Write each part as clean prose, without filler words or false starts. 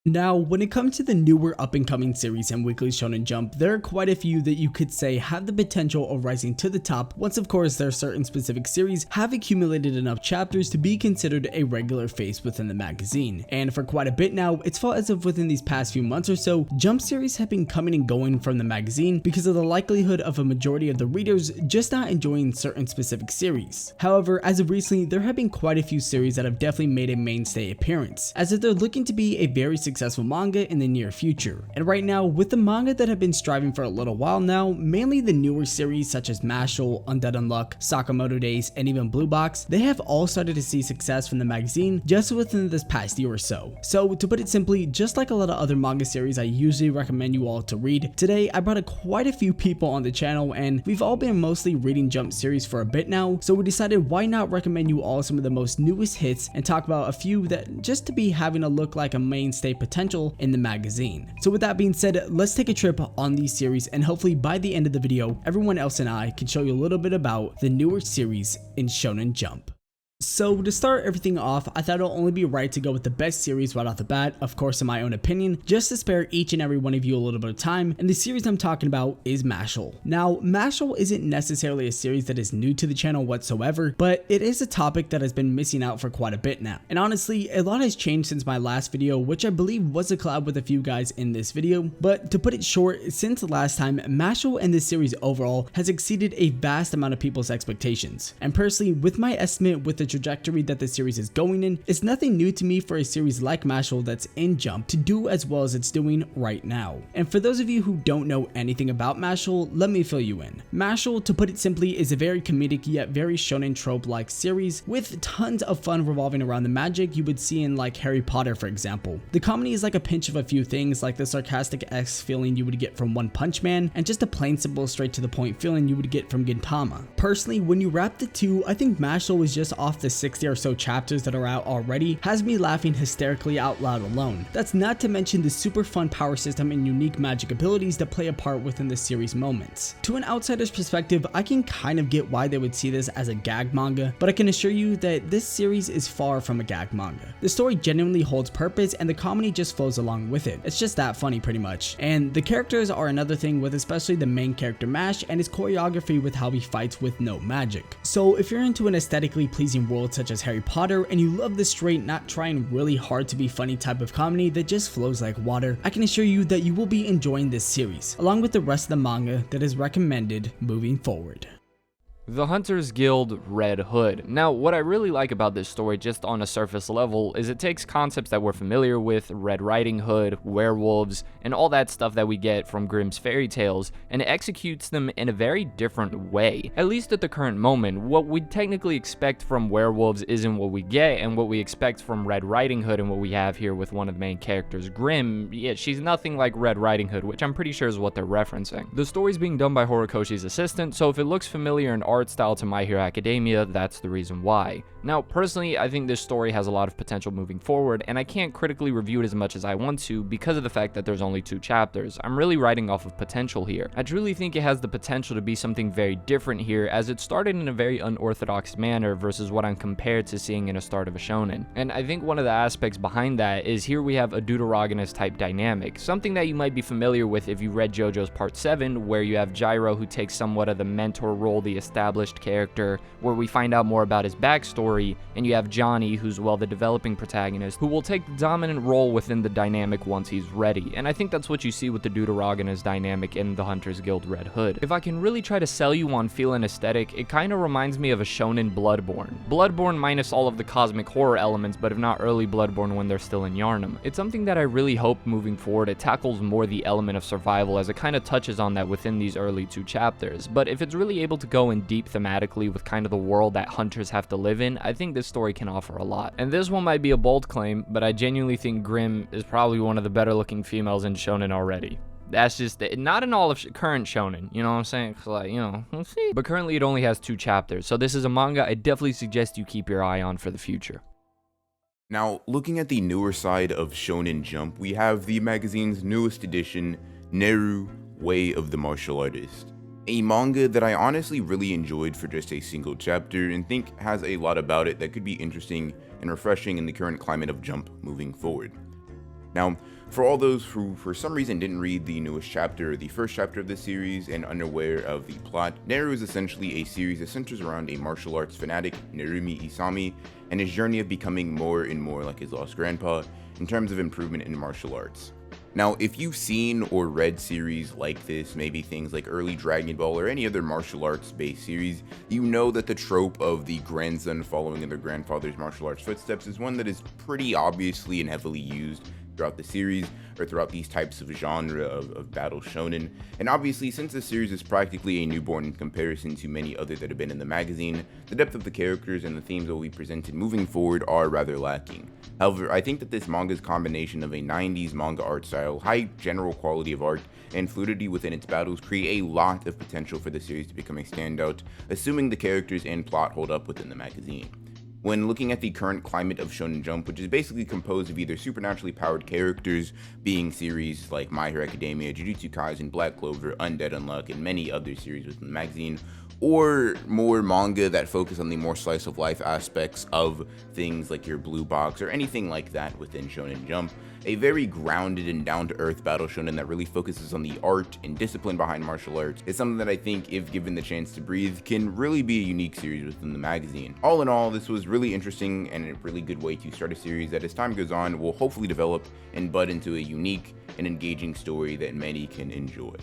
Now, when it comes to the newer up-and-coming series and Weekly Shonen Jump, there are quite a few that you could say have the potential of rising to the top once of course their certain specific series have accumulated enough chapters to be considered a regular face within the magazine. And for quite a bit now, it's felt as if within these past few months or so, Jump series have been coming and going from the magazine because of the likelihood of a majority of the readers just not enjoying certain specific series. However, as of recently, there have been quite a few series that have definitely made a mainstay appearance, as if they're looking to be a very successful manga in the near future. And right now, with the manga that have been striving for a little while now, mainly the newer series such as MASHLE, Undead Unluck, Sakamoto Days, and even Blue Box, they have all started to see success from the magazine just within this past year or so. So to put it simply, just like a lot of other manga series I usually recommend you all to read, today I brought quite a few people on the channel and we've all been mostly reading Jump series for a bit now, so we decided why not recommend you all some of the most newest hits and talk about a few that just to be having a look like a mainstay potential in the magazine. So with that being said, let's take a trip on these series and hopefully by the end of the video, everyone else and I can show you a little bit about the newer series in Shonen Jump. So to start everything off, I thought it'll only be right to go with the best series right off the bat, of course in my own opinion, just to spare each and every one of you a little bit of time, and the series I'm talking about is MASHLE. Now, MASHLE isn't necessarily a series that is new to the channel whatsoever, but it is a topic that has been missing out for quite a bit now. And honestly, a lot has changed since my last video, which I believe was a collab with a few guys in this video, but to put it short, since the last time, MASHLE and this series overall has exceeded a vast amount of people's expectations. And personally, with my estimate with the trajectory that the series is going in, it's nothing new to me for a series like MASHLE that's in Jump to do as well as it's doing right now. And for those of you who don't know anything about MASHLE, let me fill you in. MASHLE, to put it simply, is a very comedic yet very shonen trope-like series with tons of fun revolving around the magic you would see in like Harry Potter, for example. The comedy is like a pinch of a few things, like the sarcastic-esque feeling you would get from One Punch Man, and just a plain simple straight to the point feeling you would get from Gintama. Personally, when you wrap the two, I think MASHLE was just off the 60 or so chapters that are out already has me laughing hysterically out loud alone. That's not to mention the super fun power system and unique magic abilities that play a part within the series moments. To an outsider's perspective, I can kind of get why they would see this as a gag manga, but I can assure you that this series is far from a gag manga. The story genuinely holds purpose and the comedy just flows along with it. It's just that funny pretty much. And the characters are another thing, with especially the main character Mash and his choreography with how he fights with no magic. So if you're into an aesthetically pleasing world such as Harry Potter and you love the straight, not trying really hard to be funny type of comedy that just flows like water, I can assure you that you will be enjoying this series, along with the rest of the manga that is recommended moving forward. The Hunters Guild Red Hood. Now, what I really like about this story just on a surface level is it takes concepts that we're familiar with, Red Riding Hood, werewolves, and all that stuff that we get from Grimm's fairy tales, and it executes them in a very different way. At least at the current moment, what we technically expect from werewolves isn't what we get, and what we expect from Red Riding Hood and what we have here with one of the main characters, Grimm, yeah, she's nothing like Red Riding Hood, which I'm pretty sure is what they're referencing. The story's being done by Horikoshi's assistant, so if it looks familiar in art style to My Hero Academia, that's the reason why. Now, personally, I think this story has a lot of potential moving forward, and I can't critically review it as much as I want to because of the fact that there's only 2 chapters. I'm really writing off of potential here. I truly think it has the potential to be something very different here, as it started in a very unorthodox manner versus what I'm compared to seeing in a start of a shonen. And I think one of the aspects behind that is here we have a deuteragonist type dynamic, something that you might be familiar with if you read JoJo's Part 7, where you have Gyro who takes somewhat of the mentor role, the established character, where we find out more about his backstory, and you have Johnny, who's, well, the developing protagonist, who will take the dominant role within the dynamic once he's ready. And I think that's what you see with the deuteragonist dynamic in the Hunters Guild Red Hood. If I can really try to sell you on feel and aesthetic, it kind of reminds me of a shonen Bloodborne. Bloodborne minus all of the cosmic horror elements, but if not early Bloodborne when they're still in Yharnam. It's something that I really hope moving forward it tackles more the element of survival, as it kind of touches on that within these early 2 chapters. But if it's really able to go in deep thematically with kind of the world that hunters have to live in, I think this story can offer a lot. And this one might be a bold claim, but I genuinely think Grimm is probably one of the better looking females in shonen already. That's just it. Not in all of current shonen, you know what I'm saying? 'Cause, like, you know, we'll see. But currently it only has 2 chapters, so this is a manga I definitely suggest you keep your eye on for the future. Now, looking at the newer side of Shonen Jump, we have the magazine's newest edition, Neru, Way of the Martial Artist. A manga that I honestly really enjoyed for just a single chapter and think has a lot about it that could be interesting and refreshing in the current climate of Jump moving forward. Now, For all those who for some reason didn't read the newest chapter or the first chapter of the series and unaware of the plot, Neru is essentially a series that centers around a martial arts fanatic, Nerumi Isami, and his journey of becoming more and more like his lost grandpa in terms of improvement in martial arts. Now, if you've seen or read series like this, maybe things like early Dragon Ball or any other martial arts based series, you know that the trope of the grandson following in their grandfather's martial arts footsteps is one that is pretty obviously and heavily used throughout the series or throughout these types of genre of battle shonen. And obviously, since the series is practically a newborn in comparison to many other that have been in the magazine, the depth of the characters and the themes that will be presented moving forward are rather lacking. However, I think that this manga's combination of a 90s manga art style, high general quality of art, and fluidity within its battles create a lot of potential for the series to become a standout, assuming the characters and plot hold up within the magazine. When looking at the current climate of Shonen Jump, which is basically composed of either supernaturally powered characters, being series like My Hero Academia, Jujutsu Kaisen, Black Clover, Undead Unluck, and many other series within the magazine, or more manga that focus on the more slice of life aspects of things like your Blue Box or anything like that within Shonen Jump, a very grounded and down-to-earth battle shonen that really focuses on the art and discipline behind martial arts is something that I think, if given the chance to breathe, can really be a unique series within the magazine. All in all, this was really interesting and a really good way to start a series that, as time goes on, will hopefully develop and bud into a unique and engaging story that many can enjoy.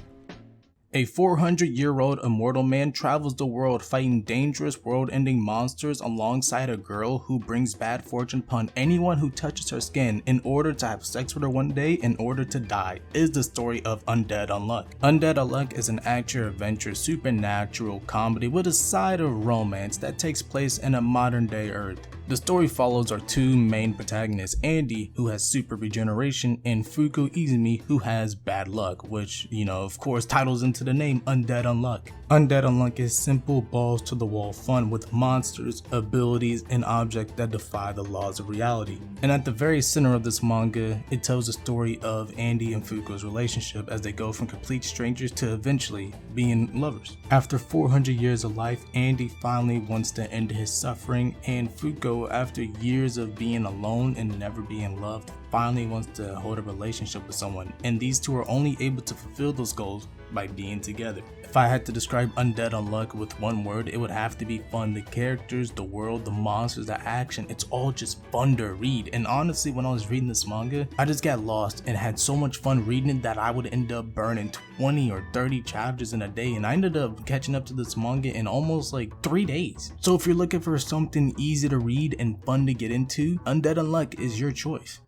A 400-year-old immortal man travels the world fighting dangerous world-ending monsters alongside a girl who brings bad fortune upon anyone who touches her skin in order to have sex with her one day in order to die, is the story of Undead Unluck. Undead Unluck is an action-adventure supernatural comedy with a side of romance that takes place in a modern-day Earth. The story follows our two main protagonists, Andy, who has super regeneration, and Fuko Izumi, who has bad luck, which, of course titles into the name Undead Unluck. Undead Unluck is simple balls to the wall fun with monsters, abilities, and objects that defy the laws of reality. And at the very center of this manga, it tells the story of Andy and Fuko's relationship as they go from complete strangers to eventually being lovers. After 400 years of life, Andy finally wants to end his suffering, and Fuko, after years of being alone and never being loved, finally wants to hold a relationship with someone, and these two are only able to fulfill those goals by being together. If I had to describe Undead Unluck with one word, it would have to be fun. The characters, the world, the monsters, the action, it's all just fun to read. And honestly, when I was reading this manga, I just got lost and had so much fun reading it that I would end up burning 20 or 30 chapters in a day, and I ended up catching up to this manga in almost like 3 days. So if you're looking for something easy to read and fun to get into, Undead Unluck is your choice.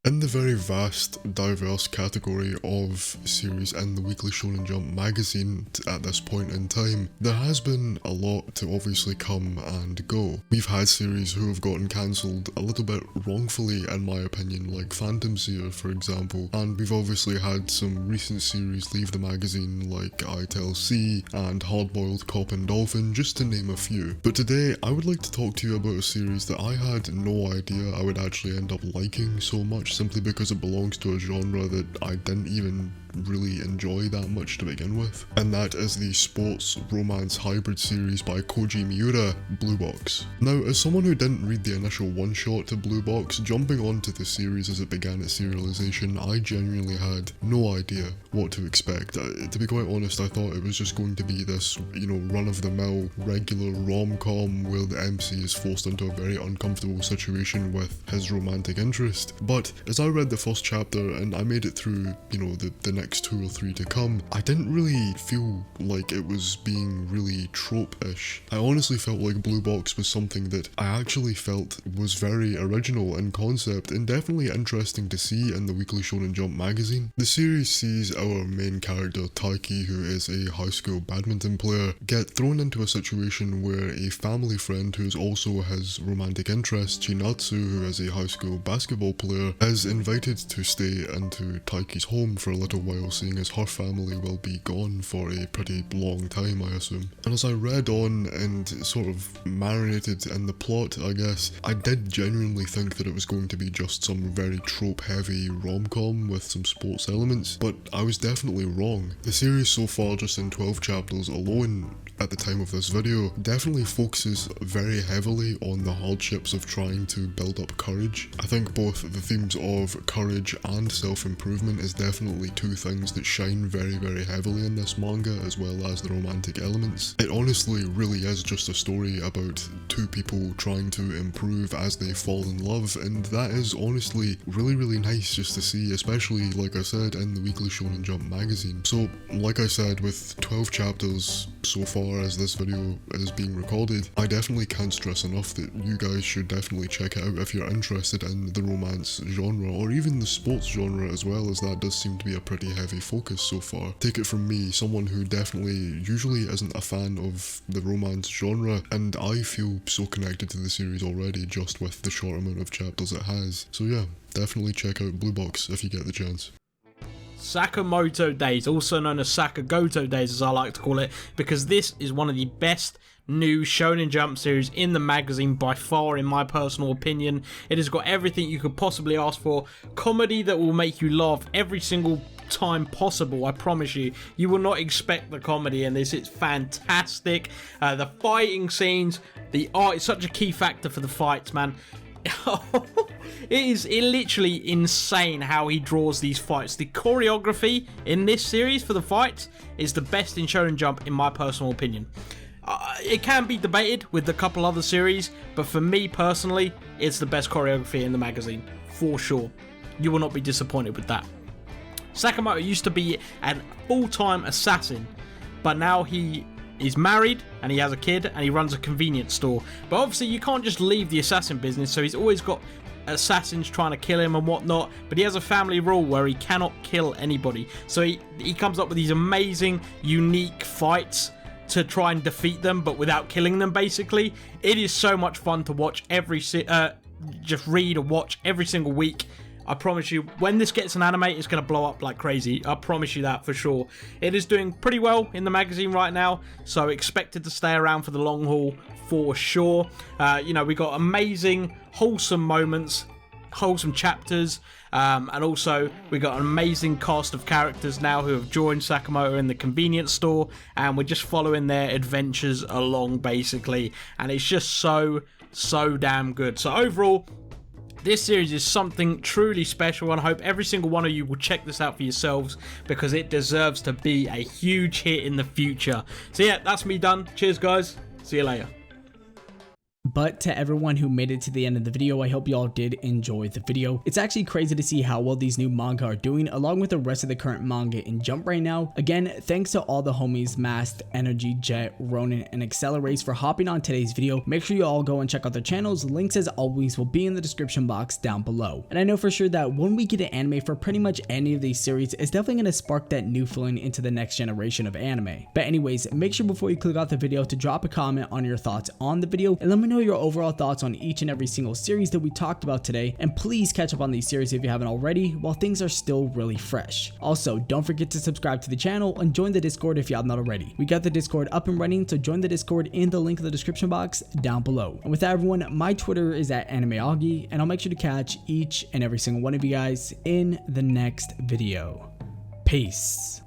In the very vast, diverse category of series in the Weekly Shonen Jump magazine at this point in time, there has been a lot to obviously come and go. We've had series who have gotten cancelled a little bit wrongfully, in my opinion, like Phantom Seer for example, and we've obviously had some recent series leave the magazine like I Tell C and Hardboiled Cop and Dolphin, just to name a few. But today, I would like to talk to you about a series that I had no idea I would actually end up liking so much, simply because it belongs to a genre that I didn't even really enjoy that much to begin with, and that is the sports romance hybrid series by Koji Miura, Blue Box. Now, as someone who didn't read the initial one-shot to Blue Box, jumping onto the series as it began its serialization, I genuinely had no idea what to expect. To be quite honest, I thought it was just going to be this, run-of-the-mill regular rom-com where the MC is forced into a very uncomfortable situation with his romantic interest. But as I read the first chapter and I made it through, the next 2 or 3 to come, I didn't really feel like it was being really trope-ish. I honestly felt like Blue Box was something that I actually felt was very original in concept and definitely interesting to see in the Weekly Shonen Jump magazine. The series sees our main character Taiki, who is a high school badminton player, get thrown into a situation where a family friend who is also his romantic interest, Chinatsu, who is a high school basketball player, is invited to stay into Taiki's home for a little while, seeing as her family will be gone for a pretty long time, I assume. And as I read on and sort of marinated in the plot, I guess, I did genuinely think that it was going to be just some very trope-heavy rom-com with some sports elements, but I was definitely wrong. The series so far, just in 12 chapters alone, at the time of this video definitely focuses very heavily on the hardships of trying to build up courage. I think both the themes of courage and self-improvement is definitely two things that shine very, very heavily in this manga, as well as the romantic elements. It honestly really is just a story about two people trying to improve as they fall in love, and that is honestly really, really nice just to see, especially like I said in the Weekly Shonen Jump magazine. So like I said, with 12 chapters so far as this video is being recorded, I definitely can't stress enough that you guys should definitely check it out if you're interested in the romance genre, or even the sports genre as well, as that does seem to be a pretty heavy focus so far. Take it from me, someone who definitely usually isn't a fan of the romance genre, and I feel so connected to the series already just with the short amount of chapters it has. So yeah, definitely check out Blue Box if you get the chance. Sakamoto Days, also known as Sakagoto Days as I like to call it, because this is one of the best new Shonen Jump series in the magazine by far, in my personal opinion. It has got everything you could possibly ask for. Comedy that will make you laugh every single time possible. I promise you, you will not expect the comedy in this. It's fantastic. The fighting scenes, the art is such a key factor for the fights, man. It is literally insane how he draws these fights. The choreography in this series for the fights is the best in Shonen Jump, in my personal opinion. It can be debated with a couple other series, but for me personally, it's the best choreography in the magazine, for sure. You will not be disappointed with that. Sakamoto used to be a full-time assassin, but now he is married and he has a kid and he runs a convenience store. But obviously you can't just leave the assassin business, so he's always got assassins trying to kill him and whatnot, but he has a family rule where he cannot kill anybody. So he comes up with these amazing, unique fights to try and defeat them, but without killing them, basically. It is so much fun to watch just read or watch every single week. I promise you, when this gets an anime, it's going to blow up like crazy. I promise you that for sure. It is doing pretty well in the magazine right now, so expect it to stay around for the long haul for sure. You know, we got amazing, wholesome moments, wholesome chapters, and also we got an amazing cast of characters now who have joined Sakamoto in the convenience store, and we're just following their adventures along, basically. And it's just so damn good. So overall, this series is something truly special, and I hope every single one of you will check this out for yourselves, because it deserves to be a huge hit in the future. So yeah, that's me done. Cheers, guys. See you later. But to everyone who made it to the end of the video, I hope you all did enjoy the video. It's actually crazy to see how well these new manga are doing, along with the rest of the current manga in Jump right now. Again, thanks to all the homies Mast, Energy, Jet, Ronin, and Accelerates for hopping on today's video. Make sure you all go and check out their channels. Links, as always, will be in the description box down below. And I know for sure that when we get an anime for pretty much any of these series, it's definitely going to spark that new feeling into the next generation of anime. But anyways, make sure before you click off the video to drop a comment on your thoughts on the video, and let me know your overall thoughts on each and every single series that we talked about today. And please catch up on these series if you haven't already, while things are still really fresh. Also, don't forget to subscribe to the channel and join the Discord if you have not already. We got the Discord up and running, so join the Discord in the link in the description box down below. And with that, everyone, my Twitter is at AnimeAugie, and I'll make sure to catch each and every single one of you guys in the next video. Peace.